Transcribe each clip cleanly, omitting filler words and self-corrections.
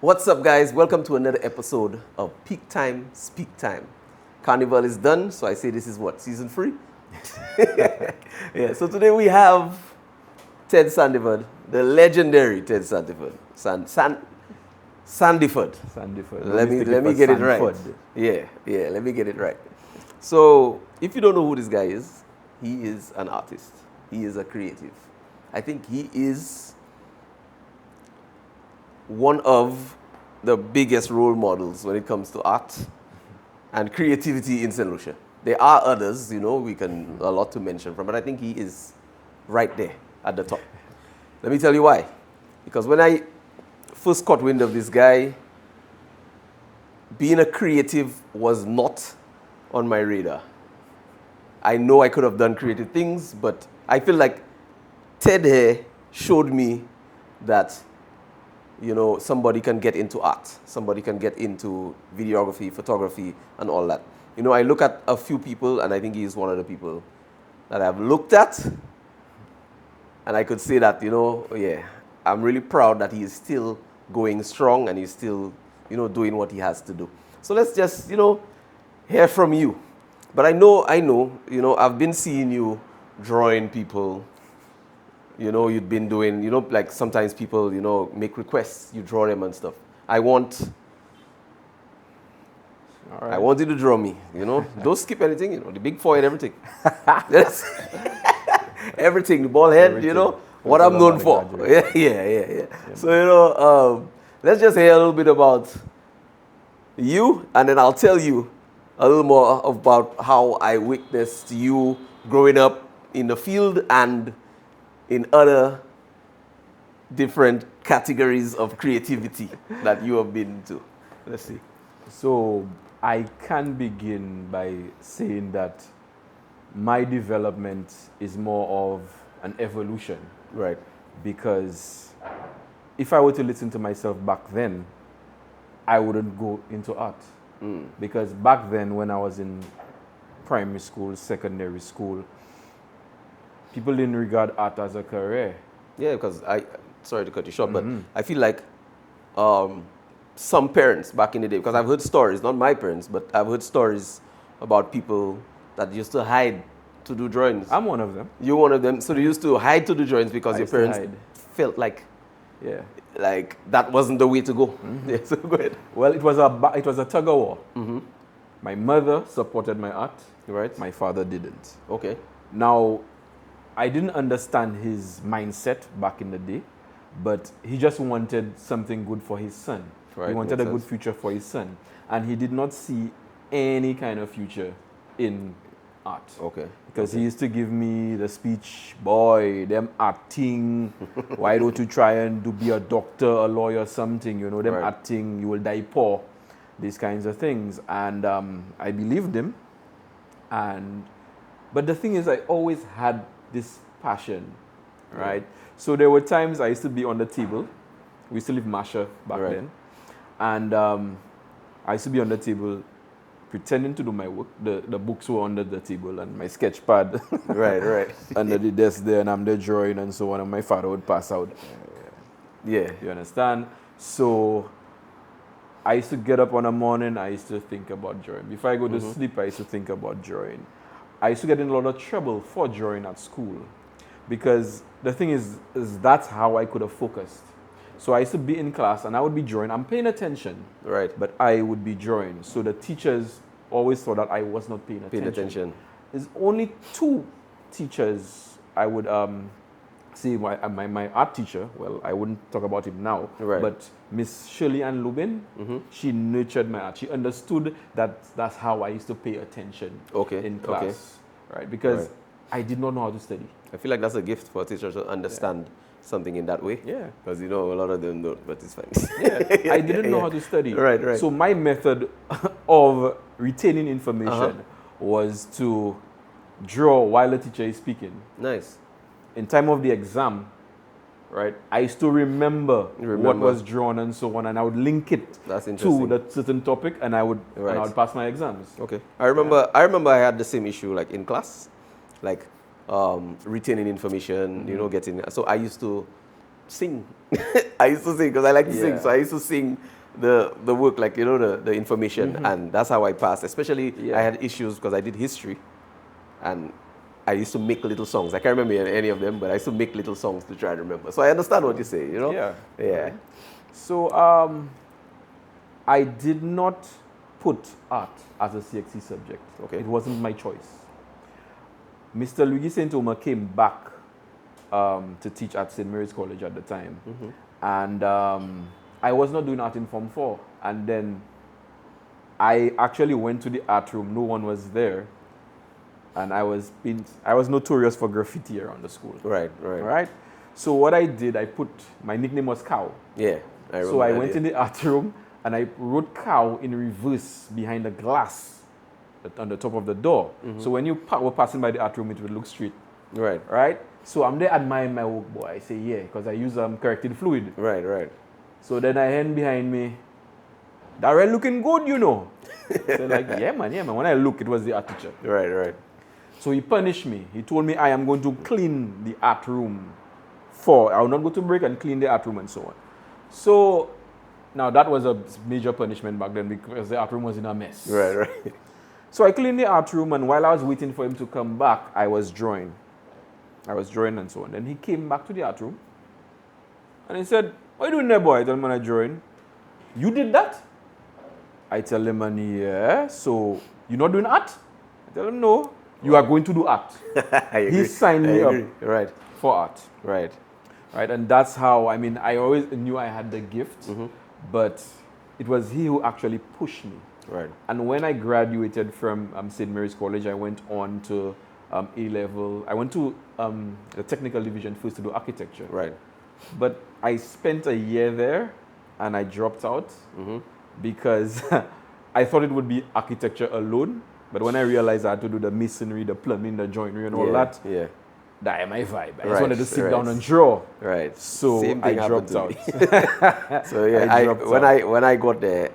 What's up, guys? Welcome to another episode of Peaktime Speaktime. Carnival is done, so I say this is what, season 3? Yeah, so today we have Ted Sandiford, the legendary Ted Sandiford. Sandiford. Sandiford. Let me get it right. Yeah, let me get it right. So, if you don't know who this guy is, he is an artist. He is a creative. I think he is one of the biggest role models when it comes to art and creativity in St. Lucia. There are others, a lot to mention from, but I think he is right there at the top. Let me tell you why. Because when I first caught wind of this guy, being a creative was not on my radar. I know I could have done creative things, but I feel like Ted here showed me that, somebody can get into art. Somebody can get into videography, photography, and all that. I look at a few people, and I think he's one of the people that I've looked at, and I could say that, I'm really proud that he is still going strong and he's still, doing what he has to do. So let's just, hear from you. But I know, I've been seeing you drawing people. You've been doing, like sometimes people, make requests, you draw them and stuff. I want you to draw me, Don't skip anything, the big forehead, everything. Yes. Everything, the bald head, everything. What I'm known for. Yeah. So, let's just hear a little bit about you, and then I'll tell you a little more about how I witnessed you growing up in the field and in other different categories of creativity that you have been into. Let's see. So I can begin by saying that my development is more of an evolution. Right. Because if I were to listen to myself back then, I wouldn't go into art. Because back then when I was in primary school, secondary school, people didn't regard art as a career. Yeah, because sorry to cut you short, but I feel like some parents back in the day, because I've heard stories, not my parents, but I've heard stories about people that used to hide to do drawings. I'm one of them. You're one of them. So they used to hide to do drawings because your parents felt like, like that wasn't the way to go. Yeah, so go ahead. Well, it was a tug of war. My mother supported my art. Right. My father didn't. Okay. Now, I didn't understand his mindset back in the day, but he just wanted something good for his son. Right, he wanted a good future for his son. And he did not see any kind of future in art. Okay. Because he used to give me the speech, boy, them acting, why don't you try and be a doctor, a lawyer, something, them acting, you will die poor, these kinds of things. And I believed him. But the thing is, I always had this passion, right? So there were times I used to be on the table. We used to live Masha back then. And I used to be on the table pretending to do my work. The books were under the table and my sketch pad under the desk there, and I'm there drawing and so on, and my father would pass out. Yeah. You understand? So I used to get up on a morning, I used to think about drawing. Before I go to sleep, I used to think about drawing. I used to get in a lot of trouble for drawing at school because the thing is that's how I could have focused. So I used to be in class and I would be drawing. I'm paying attention, but I would be drawing. So the teachers always thought that I was not paying attention. There's only 2 teachers I would say. My art teacher, well, I wouldn't talk about him now, but Miss Shirley Ann Lubin, she nurtured my art. She understood that that's how I used to pay attention in class, right? Because I did not know how to study. I feel like that's a gift for a teacher to understand something in that way. Yeah. Because, a lot of them don't, but it's fine. I didn't know how to study. Right. So my method of retaining information was to draw while the teacher is speaking. Nice. In time of the exam, right, I used to remember what was drawn and so on, and I would link it to that certain topic, and I would pass my exams. Okay. I remember I had the same issue like in class, like retaining information, getting. So I used to sing. I used to sing because I like to sing. Yeah. So I used to sing the work, like, you know, the information. And that's how I passed. Especially, I had issues because I did history. And I used to make little songs. I can't remember any of them, but I used to make little songs to try and remember. So I understand what you say, you know? Yeah. Yeah. So I did not put art as a CXC subject. Okay. It wasn't my choice. Mr. Luigi St. Omer came back to teach at St. Mary's College at the time. And I was not doing art in Form 4. And then I actually went to the art room. No one was there. And I was notorious for graffiti around the school. Right. So what I did, my nickname was Cow. Yeah. So I went in the art room and I wrote Cow in reverse behind the glass on the top of the door. So when you were passing by the art room, it would look straight. Right. So I'm there admiring my work, boy. I say, yeah, because I use corrected fluid. Right. So then I hand behind me, Darrell looking good, you know. So like, yeah, man. When I look, it was the art teacher. Right. So he punished me. He told me I am going to clean the art room. I will not go to break and clean the art room and so on. So now that was a major punishment back then because the art room was in a mess. Right. So I cleaned the art room, and while I was waiting for him to come back, I was drawing. And so on. Then he came back to the art room and he said, "What are you doing there, boy?" I tell him, "I'm drawing." "You did that?" I tell him, "And yeah, so you're not doing art?" I tell him, "No, you are going to do art." He signed me up for art. Right. And that's how, I always knew I had the gift, but it was he who actually pushed me. Right. And when I graduated from St. Mary's College, I went on to A-level. I went to the technical division first to do architecture. Right. But I spent a year there and I dropped out because I thought it would be architecture alone. But when I realized I had to do the masonry, the plumbing, the joinery and all that, that ain't my vibe. I just wanted to sit down and draw. Right. So I dropped out. So yeah, when I got there,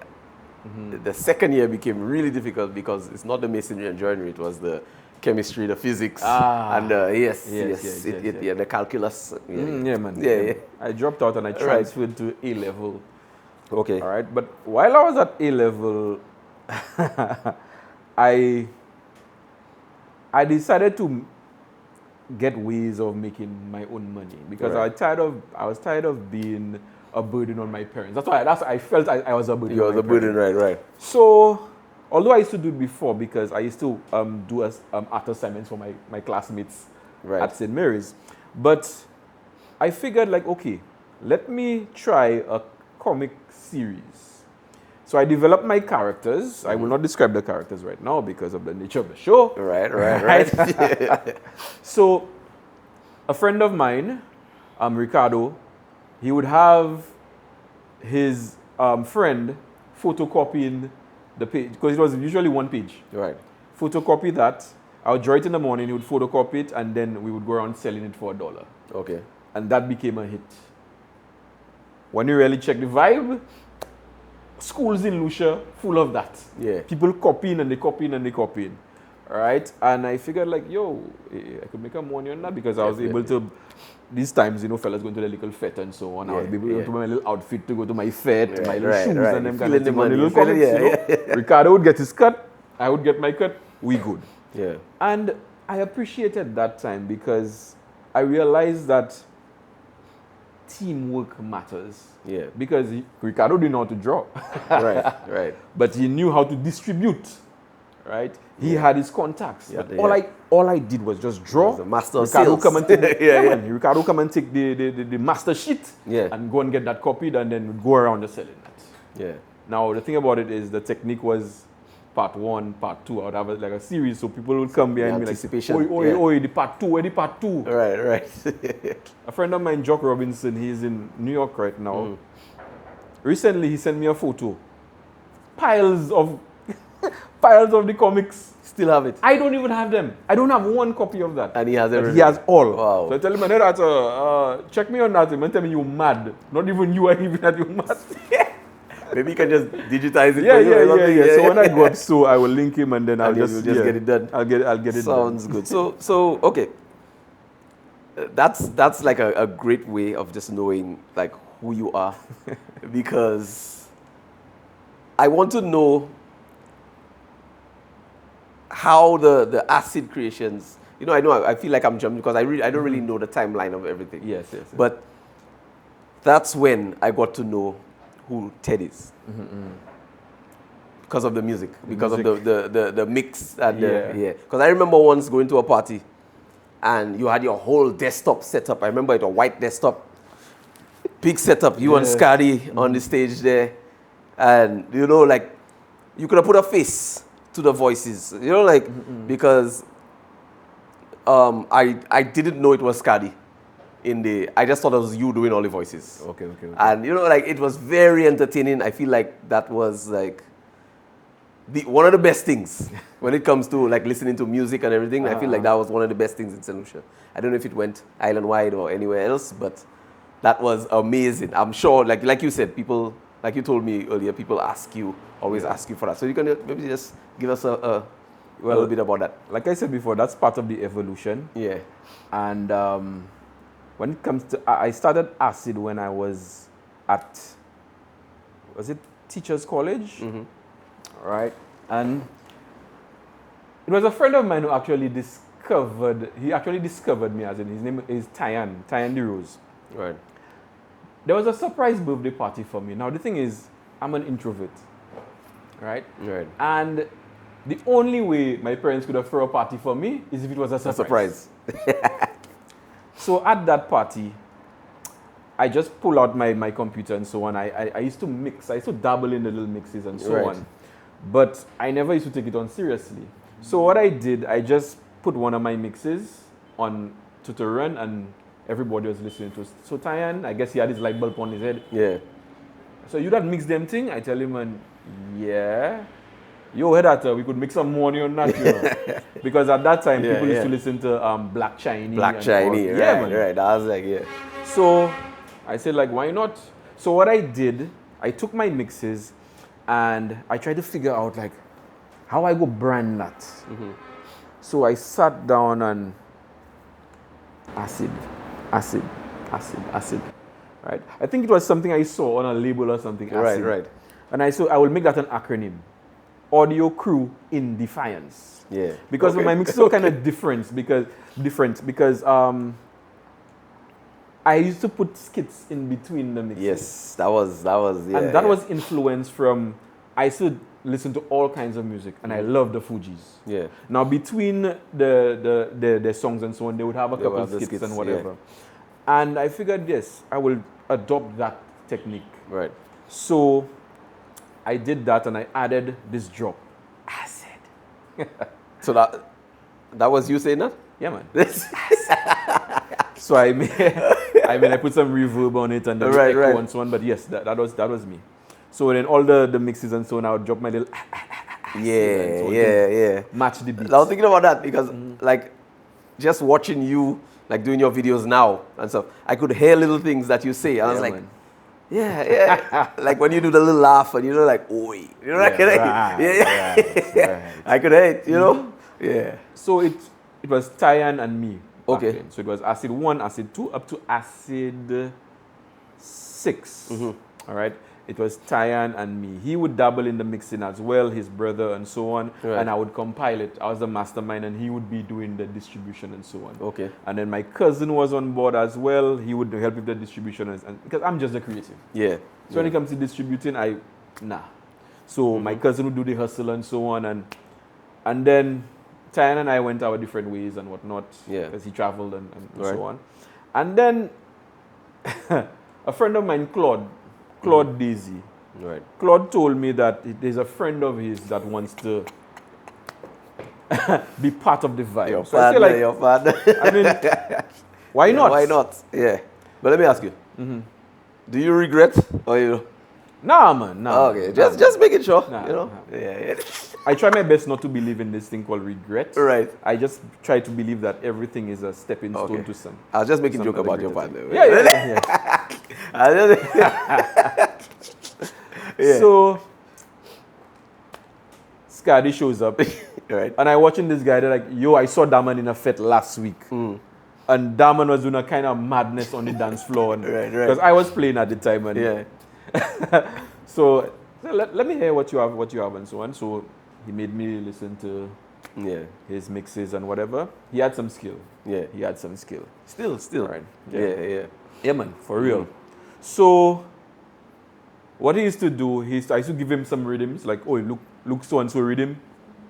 the second year became really difficult because it's not the masonry and joinery, it was the chemistry, the physics, and the calculus. Yeah. I dropped out and I transferred to A-level. Okay. All right. But while I was at A-level, I decided to get ways of making my own money because I was tired of being a burden on my parents. That's why I felt I was a burden. You were a burden, right. So, although I used to do it before because I used to do art assignments for my classmates at St. Mary's, but I figured like, okay, let me try a comic series. So I developed my characters. I will not describe the characters right now because of the nature of the show. Right. So a friend of mine, Ricardo, he would have his friend photocopying the page because it was usually one page. Right. Photocopy that. I would draw it in the morning, he would photocopy it, and then we would go around selling it for $1. Okay. And that became a hit. When you really check the vibe, schools in Lucia full of that. Yeah. People copying and they copying. Right? And I figured like, yo, I could make a money on that because I was able to, these times, fellas going to the little fete and so on. I was able to put my little outfit to go to my fete, my little shoes and them kind of thing. Little comics, Ricardo would get his cut, I would get my cut, we good. Yeah. And I appreciated that time because I realized that teamwork matters. Yeah. Because Ricardo didn't know how to draw. Right. But he knew how to distribute. Right? He had his contacts. Yeah, but all I did was just draw. The master Ricardo sales. come and take Ricardo come and take the master sheet and go and get that copied and then go around just selling that. Yeah. Now the thing about it is the technique was part 1, part 2. I would have like a series so people would come behind me like, oi, the part 2, where the part 2? Right. A friend of mine, Jock Robinson, he's in New York right now. Recently, he sent me a photo. Piles of the comics. Still have it. I don't even have them. I don't have one copy of that. And he has everything. He has all. Wow. So I tell him, check me on that. And tell me you're mad. Not even you are even that you're mad. Maybe you can just digitize it. Yeah. So when I go up, so I will link him and then I'll just get it done. I'll get it done. Sounds good. So okay. that's like a great way of just knowing like who you are, because I want to know how the acid creations. I feel like I'm jumping because I don't really know the timeline of everything. Yes. But that's when I got to know who Ted is. Because of the music, because of the mix and Because I remember once going to a party, and you had your whole desktop set up. I remember it, a white desktop, big setup. You and Scotty on the stage there, and like you could have put a face to the voices. Because I didn't know it was Scotty. I just thought it was you doing all the voices. Okay. And it was very entertaining. I feel like that was like one of the best things when it comes to like listening to music and everything. I feel like that was one of the best things in St. Lucia. I don't know if it went island-wide or anywhere else, but that was amazing. I'm sure, like you said, people, like you told me earlier, people always ask you for that. So you can maybe just give us a little bit about that. Like I said before, that's part of the evolution. Yeah. And when it comes to, I started acid when I was at, was it Teachers College? Right? And it was a friend of mine who actually discovered me, as in his name is Tyan DeRose. Right. There was a surprise birthday party for me. Now the thing is, I'm an introvert, right? Right. And the only way my parents could have thrown a party for me is if it was a surprise. So at that party, I just pull out my computer and so on. I used to mix. I used to dabble in the little mixes and so on. But I never used to take it on seriously. So what I did, I just put one of my mixes on to run, and everybody was listening to it. So Tyan, I guess he had his light bulb on his head. Yeah. So you that mix them thing? I tell him, and yeah. Yo, head at we could make some money on that, Because at that time, people used to listen to Black Shiny. Black Shiny, right. I was like, So I said, like, why not? So what I did, I took my mixes and I tried to figure out, like, how I go brand that. So I sat down and acid. Right? I think it was something I saw on a label or something. Acid. Right. And I said, I will make that an acronym. Audio Crew in Defiance. Yeah. Because my mixes were kind of different because I used to put skits in between the mixes. Yes, that was And that was influenced from, I used to listen to all kinds of music, and I love the Fugees. Yeah. Now between the songs and so on, they would have a couple of skits and whatever. Yeah. And I figured, yes, I will adopt that technique. Right. So I did that, and I added this drop, acid. So that was you saying that? Yeah, man. So I put some reverb on it and then echo and so on. But yes, that was me. So then all the mixes and so on, I would drop my little match the beats. I was thinking about that because like just watching you like doing your videos now and stuff, I could hear little things that you say, and I was like, man. Yeah. Like when you do the little laugh and like, oi. I could hear it, Yeah. So it was Tyan and me. Okay. Then. So it was acid 1, acid 2, up to acid 6. All right. It was Tyan and me. He would dabble in the mixing as well, his brother and so on. Right. And I would compile it. I was the mastermind, and he would be doing the distribution and so on. Okay. And then my cousin was on board as well. He would help with the distribution, and because I'm just a creative. Yeah. So when it comes to distributing, So my cousin would do the hustle and so on, and then Tyan and I went our different ways and whatnot. Yeah. Because he traveled and so on. And then a friend of mine, Claude Daisy. Right. Claude told me that there's a friend of his that wants to be part of the vibe. Your father. I mean, why not? Why not? Yeah. But let me ask you. Do you regret or you? Nah, man. Okay. Just making sure. Yeah. I try my best not to believe in this thing called regret. Right. I just try to believe that everything is a stepping stone to some. I was just making a joke about your partner. Yeah. So, Scotty shows up. Right. And I watching this guy, they're like, yo, I saw that man in a fete last week. And Daman was doing a kind of madness on the dance floor. Right. Because I was playing at the time. And Yeah. so let me hear what you have and so on. So he made me listen to his mixes and whatever. He had some skill. Yeah. He had some skill. Still. Right. Yeah. Yeah, man, for real. So what he used to do, I used to give him some rhythms, like, oh, look so and so rhythm,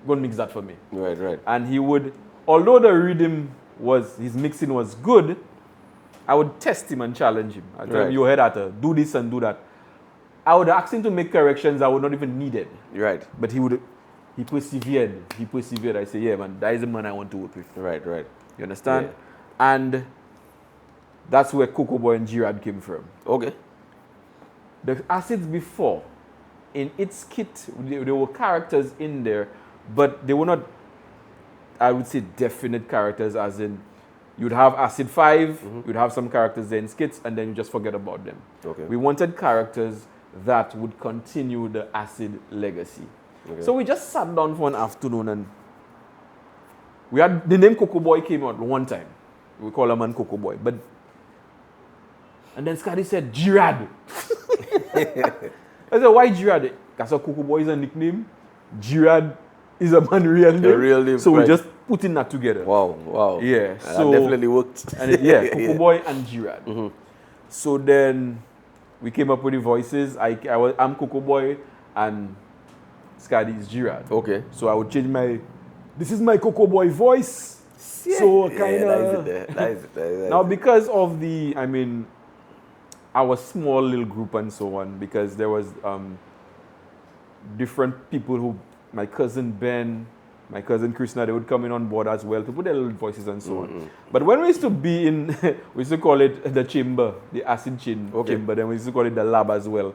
go and mix that for me. Right. And he would, although the rhythm his mixing was good, I would test him and challenge him. I tell him, you heard that, do this and do that. I would ask him to make corrections I would not even needed. Right. But he persevered. I say, yeah, man, that is the man I want to work with. Right. You understand? Yeah. And that's where Coco Boy and Gerard came from. Okay. The acids before, in its kit, there were characters in there, but they were not, I would say, definite characters, as in, you'd have Acid 5, you'd have some characters there in skits, and then you just forget about them. Okay. We wanted characters that would continue the Acid legacy. Okay. So we just sat down for an afternoon, and the name Coco Boy came out one time. We call him man Coco Boy, and then Scotty said, Gerard. I said, why Gerard? That's a Coco Boy is a nickname. Gerard is a man real name. A real name. So we just putting that together. Wow. Yeah. So that definitely worked. And Coco Boy and Gerard. So then we came up with the voices. I'm Coco Boy and Scotty is Gerard. Okay. So I would change this is my Coco Boy voice. Yeah. So kind of. Nice. Now because of our small little group and so on, because there was different people my cousin Ben, my cousin Krishna, they would come in on board as well to put their little voices and so on. But when we used to be in, we used to call it the chamber, the acid chamber, then we used to call it the lab as well.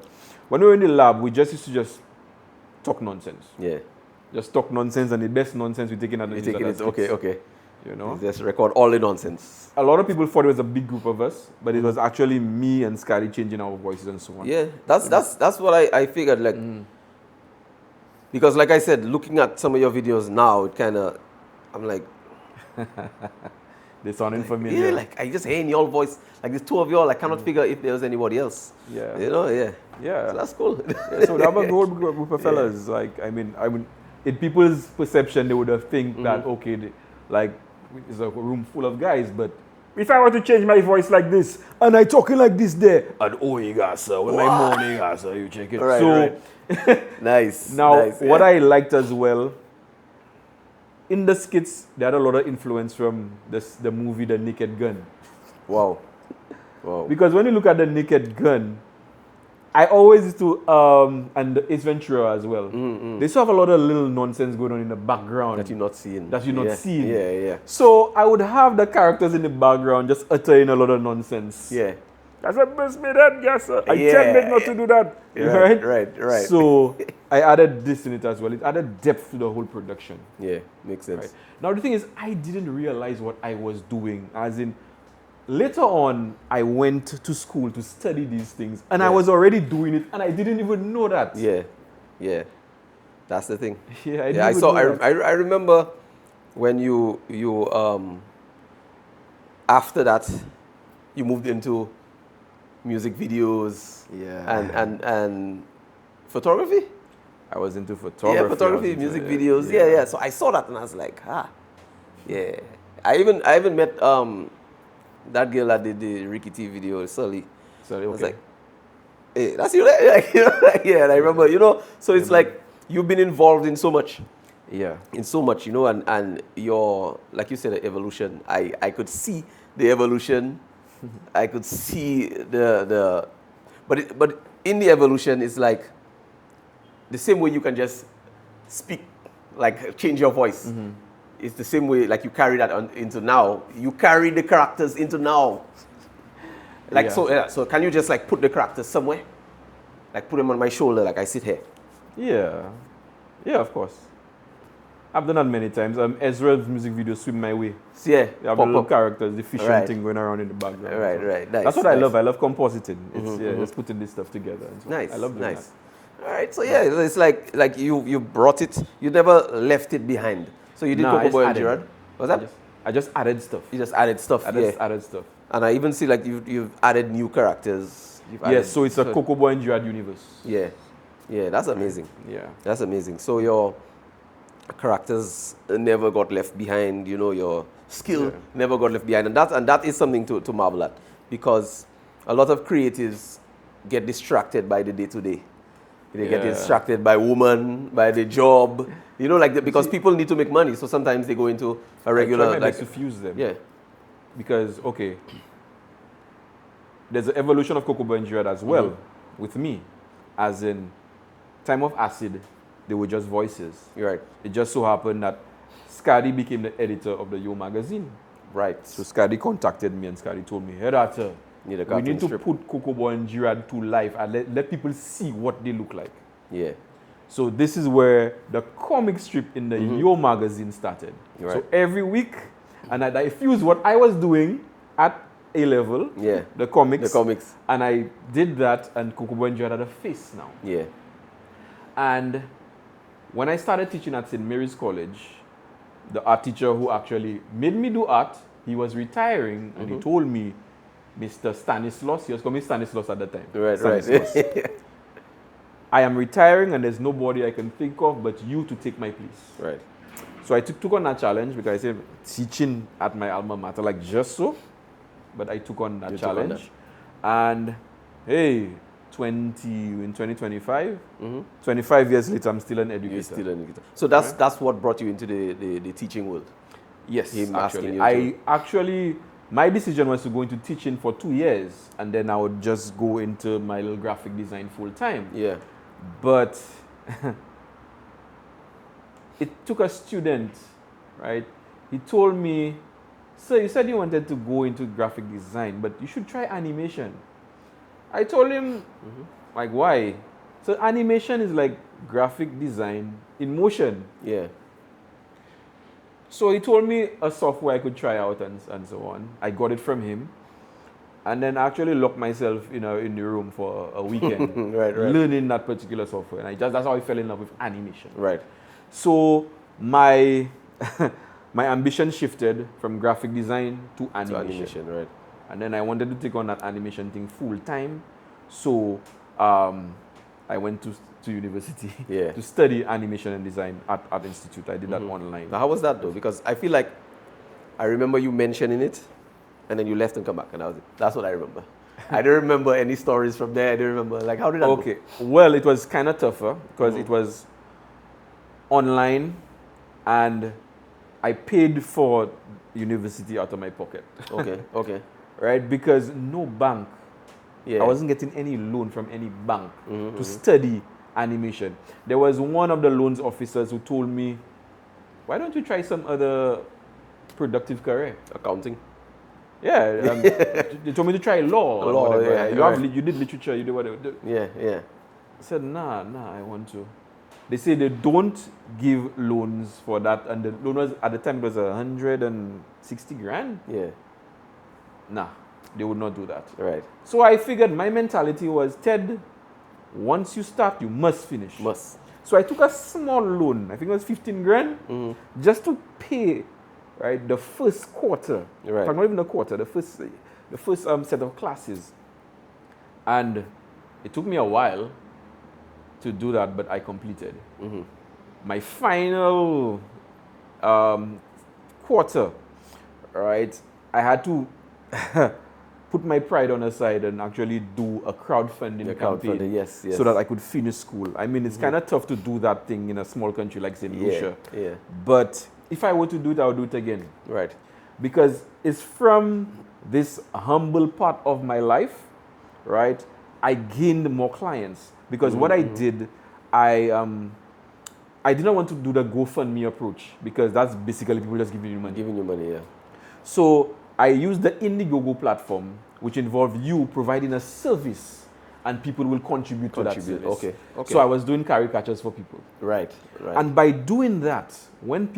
When we were in the lab, we just used to talk nonsense. Yeah. Just talk nonsense, and the best nonsense we take in at the Okay. You know? Just record all the nonsense. A lot of people thought it was a big group of us, but it was actually me and Scotty changing our voices and so on. Yeah, that's what I figured, like, because like I said, looking at some of your videos now, it kind of, I'm like, they sounding familiar. Yeah, like I just hear in your voice, like the two of y'all, I cannot figure if there was anybody else. Yeah. You know, Yeah. So that's cool. So that was a whole group of fellas. Like, I mean, in people's perception, they would have think that, okay, it's a room full of guys, but if I were to change my voice like this, and I talking like this there, and you guys, sir, with my morning, sir, you check it. Right. Nice. Now, what I liked as well, in the skits, they had a lot of influence from the movie The Naked Gun. Wow. Because when you look at The Naked Gun, I always used to, and Ace Ventura as well, they still have a lot of little nonsense going on in the background. That you're not seeing. Yeah. So I would have the characters in the background just uttering a lot of nonsense. Yeah. That's what must be that, yes, sir. I tell them not to do that. Right. So I added this in it as well. It added depth to the whole production. Yeah, makes sense. Right. Now the thing is, I didn't realize what I was doing. As in, later on, I went to school to study these things, and I was already doing it, and I didn't even know that. Yeah. That's the thing. I I remember when you after that, you moved into music videos. And photography. I was into photography. Yeah, photography, music videos. Yeah. So I saw that and I was like, yeah. I even met that girl that did the Ricky T video, Sully. Okay. I was like, hey, that's you, right? And I remember, so it's like you've been involved in so much. Yeah. In so much, and your, like you said, the evolution. I could see the evolution. I could see but in the evolution, it's like the same way you can just speak, like change your voice. It's the same way, like you carry that into now. You carry the characters into now. Like, so can you just like put the characters somewhere? Like put them on my shoulder, like I sit here. Yeah, of course. I've done that many times. Ezra's music video, Swim My Way. Yeah, you have the little characters, the fishing thing going around in the background. Right. Nice. That's what I love. I love compositing. It's just putting this stuff together. And so nice. I love doing that. All right. So it's like you brought it. You never left it behind. So you did Coco Boy and Gerard. Was that? I just added stuff. You just added stuff. Added stuff. And I even see like you've added new characters. Yes, so it's a Cocoa Boy and Gerard universe. Yeah. Yeah, that's amazing. Yeah. That's amazing. So your characters never got left behind, you know, your skill never got left behind. And that is something to marvel at, because a lot of creatives get distracted by the day-to-day. They get distracted by woman, by the job, you know, like because people need to make money. So sometimes they go into a regular, I try my like best to fuse them. Yeah. Because, okay, there's an evolution of Cocoa Boy and Gerard as well with me. As in, time of acid, they were just voices. You're right. It just so happened that Scotty became the editor of the Yo magazine. Right. So Scotty contacted me and Scotty told me, head arthur, we need to put Cocoa Boy and Gerard to life and let people see what they look like. Yeah. So this is where the comic strip in the Yo magazine started. Right. So every week, and I fused what I was doing at A-level, the comics, and I did that, and Cocoa Boy and Gerard had a face now. Yeah. And when I started teaching at St. Mary's College, the art teacher who actually made me do art, he was retiring, and he told me, Mr. Stanislaus, he was calling me Stanislaus at the time. Right. I am retiring and there's nobody I can think of but you to take my place. Right. So I took on that challenge because I said teaching at my alma mater, like just so, but I took on that challenge. And hey, in 2025, 25 years later, I'm still an educator. You're still an educator. So that's what brought you into the teaching world? Yes, actually. My decision was to go into teaching for 2 years, and then I would just go into my little graphic design full time. Yeah. But it took a student, right? He told me, sir, you said you wanted to go into graphic design, but you should try animation. I told him, like, why? So animation is like graphic design in motion. Yeah. So he told me a software I could try out and so on. I got it from him. And then I actually locked myself in the room for a weekend, right. learning that particular software. And that's how I fell in love with animation. Right. So my my ambition shifted from graphic design to animation. Right. And then I wanted to take on that animation thing full time. So I went to university to study animation and design at Art Institute. I did that online. Now, how was that though? Because I feel like I remember you mentioning it, and then you left and come back, and that was it. That's what I remember. I don't remember any stories from there. I don't remember, like, how did that go? Well, it was kind of tougher because it was online, and I paid for university out of my pocket. Okay. Right? Because no bank. I wasn't getting any loan from any bank to study animation. There was one of the loans officers who told me, why don't you try some other productive career? Accounting? Yeah. They told me to try law. You did literature, you did whatever. Yeah. I said, nah, I want to. They say they don't give loans for that. And the loan was, at the time, it was 160 grand. Yeah. Nah, they would not do that. Right. So I figured my mentality was, Ted, once you start, you must finish. So I took a small loan, I think it was 15 grand, just to pay, right, the first quarter. Right. Not even the quarter, the first set of classes. And it took me a while to do that, but I completed. My final quarter, right, I had to put my pride on the side and actually do a crowdfunding campaign so that I could finish school. I mean, it's kind of tough to do that thing in a small country like St. Lucia. Yeah. But if I were to do it, I would do it again. Right. Because it's from this humble part of my life, right, I gained more clients. Because what I did, I didn't want to do the GoFundMe approach because that's basically people just giving you money. Yeah. So I used the Indiegogo platform, which involved you providing a service and people will contribute to that service. Okay. So I was doing caricatures for people. Right. And by doing that, when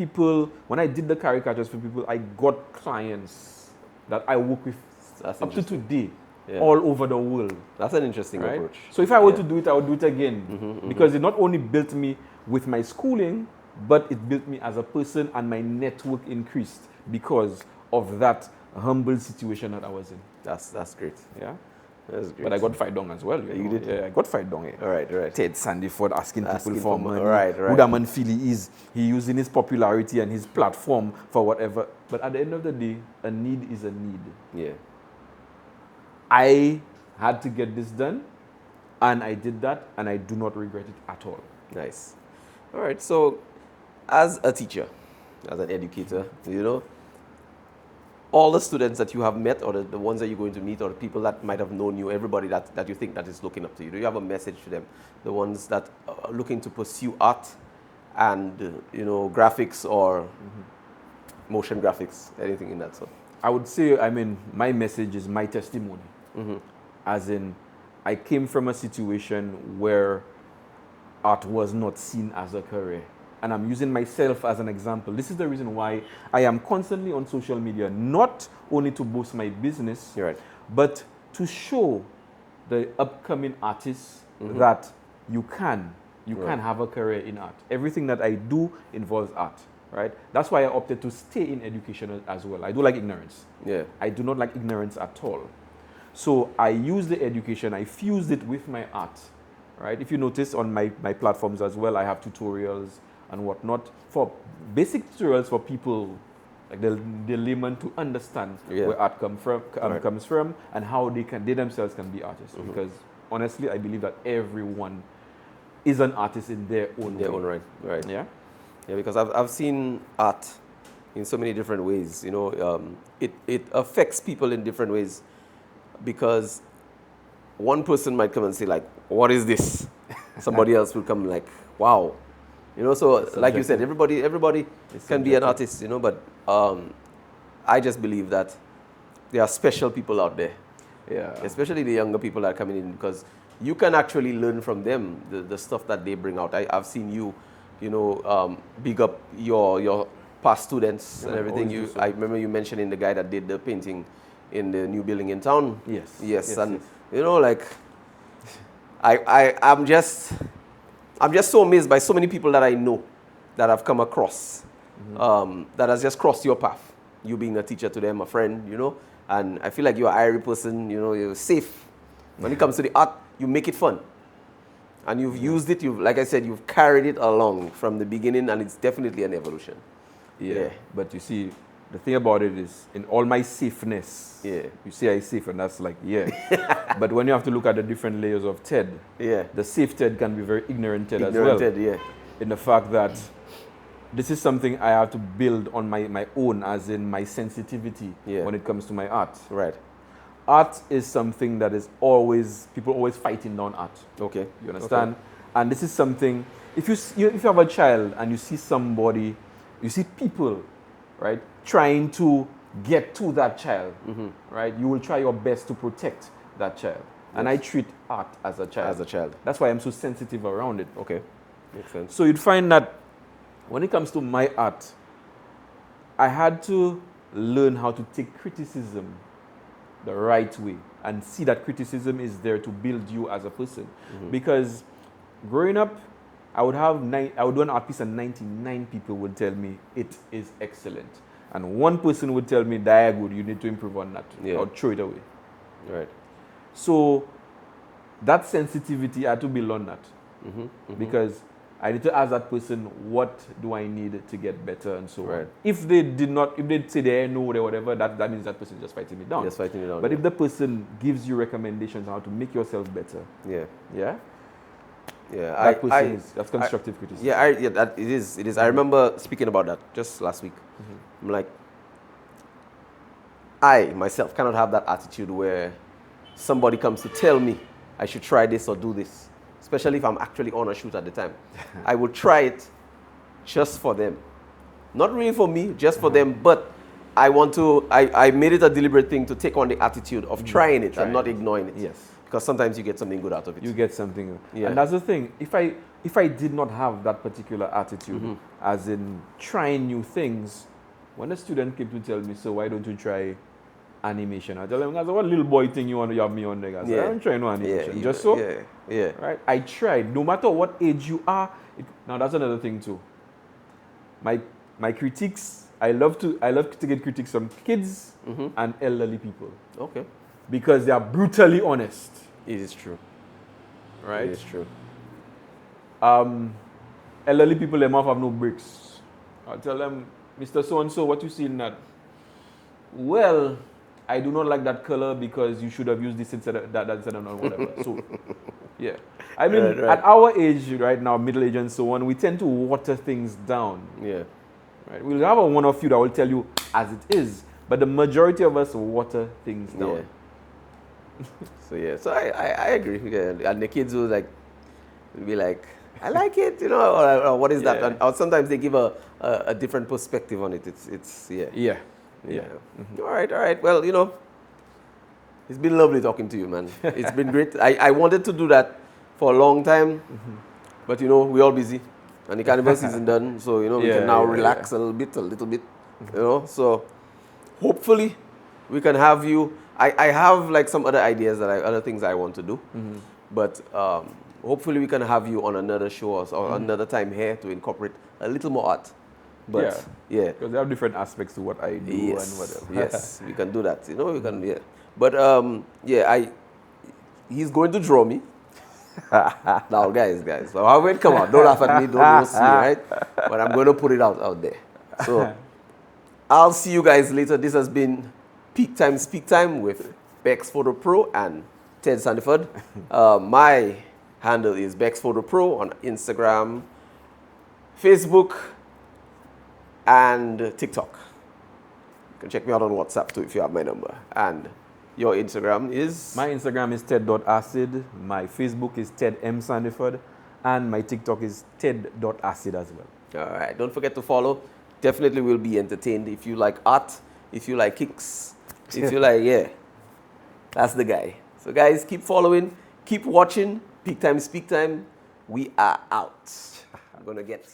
I did the caricatures for people, I got clients that I work with up to today. All over the world. That's an interesting approach. So if I were to do it, I would do it again. Because it not only built me with my schooling, but it built me as a person and my network increased. because of that humble situation that I was in. That's great. Yeah. That's great. But I got fight down as well. You know. did? Yeah, I got fight down. Yeah. All right. Ted Sandiford asking people for money. Right. Who that man feel he is. He using his popularity and his platform for whatever. But at the end of the day, a need is a need. Yeah. I had to get this done, and I did that, and I do not regret it at all. Nice. All right. So, as a teacher, as an educator, you know, all the students that you have met, or the ones that you're going to meet, or the people that might have known you, everybody that you think that is looking up to you, do you have a message to them? The ones that are looking to pursue art and, you know, graphics or motion graphics, anything in that sort? I would say, I mean, my message is my testimony. As in, I came from a situation where art was not seen as a career. And I'm using myself as an example. This is the reason why I am constantly on social media, not only to boost my business, Right. but to show the upcoming artists that you can have a career in art. Everything that I do involves art, right? That's why I opted to stay in education as well. I do like ignorance. Yeah. I do not like ignorance at all. So I use the education, I fused it with my art, right? If you notice on my platforms as well, I have tutorials and whatnot, for basic tutorials for people, like the layman, to understand where art comes from and how they themselves can be artists. Because honestly, I believe that everyone is an artist in their own way. Right. Yeah. Yeah, because I've seen art in so many different ways. You know, it affects people in different ways, because one person might come and say like, "What is this?" Somebody else will come like, "Wow." You know, so like you said, everybody can be an artist, you know, but I just believe that there are special people out there. Yeah. Especially the younger people that are coming in, because you can actually learn from them, the stuff that they bring out. I've seen you know, big up your past students and everything. I remember you mentioning the guy that did the painting in the new building in town. Yes. You know, like I'm just so amazed by so many people that I know, that I've come across, that has just crossed your path. You being a teacher to them, a friend, you know, and I feel like you're an Irie person, you know, you're safe. When it comes to the art, you make it fun. And you've used it, like I said, you've carried it along from the beginning, and it's definitely an evolution. Yeah. But you see, the thing about it is, in all my safeness, you say I safe, and that's like, but when you have to look at the different layers of Ted, the safe Ted can be very ignorant Ted as well. In the fact that this is something I have to build on my own, as in my sensitivity when it comes to my art. Right. Art is something that is people always fighting down art. Okay. You understand? Okay. And this is something, if you have a child and you see somebody, you see people, right, trying to get to that child, right, you will try your best to protect that child. Yes. And I treat art as a child. That's why I'm so sensitive around it. Okay. Makes sense. So you'd find that when it comes to my art, I had to learn how to take criticism the right way and see that criticism is there to build you as a person. Because growing up, I would do an art piece and 99 people would tell me it is excellent. And one person would tell me, "That's good, you need to improve on that." I would throw it away. Right. So that sensitivity, I had to build on that. Because I need to ask that person, what do I need to get better, and so on. If they say they know or whatever, that means that person is just fighting me down. But if the person gives you recommendations on how to make yourself better, that's constructive criticism. That it is. I remember speaking about that just last week. I'm like, I myself cannot have that attitude where somebody comes to tell me I should try this or do this, especially if I'm actually on a shoot at the time. I will try it just for them. Not really for me, just for them, but I made it a deliberate thing to take on the attitude of trying it and not ignoring it. Yes. Because sometimes you get something good out of it. You get something. And that's the thing. If I did not have that particular attitude, as in trying new things, when a student came to tell me, "So why don't you try animation?" I tell them, "What little boy thing you want to have me on there, guys?" I don't try no animation. Just so. Right? I tried. No matter what age you are. Now that's another thing too. My critiques I love to get critiques from kids and elderly people Okay. because they are brutally honest, It is true. right? It is true. Elderly people, they might have no bricks. I'll tell them, Mr. So-and-so, what you see in that? Well, I do not like that color because you should have used this instead of that instead of whatever. So, yeah. I mean, Right. at our age right now, middle age and so on, we tend to water things down. Yeah. Right? We'll have a one of you that will tell you as it is, but the majority of us water things down. Yeah. So I agree. Yeah. And the kids will be like, I like it, or what is that? Yeah. And, or sometimes they give a different perspective on it. It's yeah. Yeah. Yeah. All right. Well, it's been lovely talking to you, man. It's been great. I wanted to do that for a long time, but we're all busy, and the carnival season done, so we can now relax a little bit. So hopefully we can have you. I have like some other ideas other things I want to do, but hopefully we can have you on another show or another time here to incorporate a little more art. But yeah. Because they have different aspects to what I do and whatever. Yes, we can do that. We can, yeah. But he's going to draw me. Now, guys. So come on, don't laugh at me, don't roast me, right? But I'm going to put it out there. So I'll see you guys later. This has been Peaktime Speaktime with Bex Photo Pro and Ted Sandiford. My handle is Bex Photo Pro on Instagram, Facebook, and TikTok. You can check me out on WhatsApp too if you have my number. And your Instagram is? My Instagram is ted.acid. My Facebook is Ted M. Sandiford. And my TikTok is ted.acid as well. All right. Don't forget to follow. Definitely will be entertained. If you like art, if you like kicks, if you like, that's the guy. So guys, keep following, keep watching. Peaktime Speaktime. We are out. I'm going to get